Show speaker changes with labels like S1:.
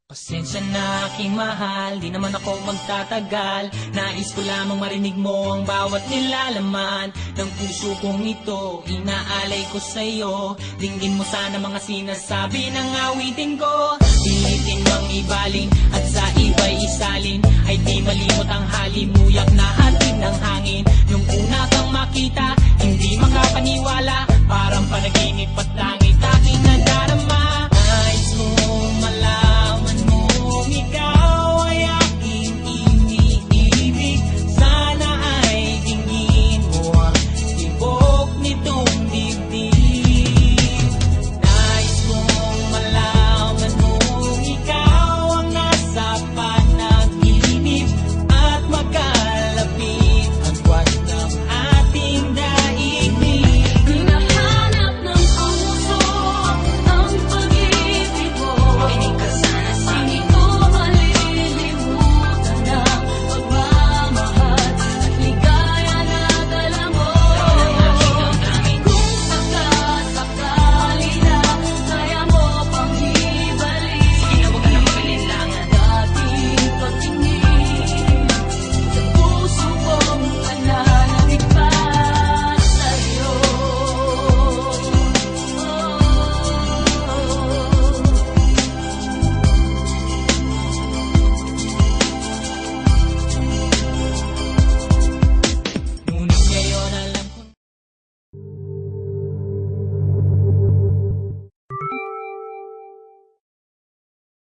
S1: Pasensya na aking mahal, di naman ako magtatagal. Nais ko lamang marinig mo ang bawat nilalaman ng puso kong ito, inaalay ko sa'yo. Dinggin mo sana mga sinasabi ng awitin ko. Pilitin mang ibaling at sa iba'y isalin, ay di malimot ang halimuyak na hatid ng hangin. Nung una kang makita, hindi makapaniwala, parang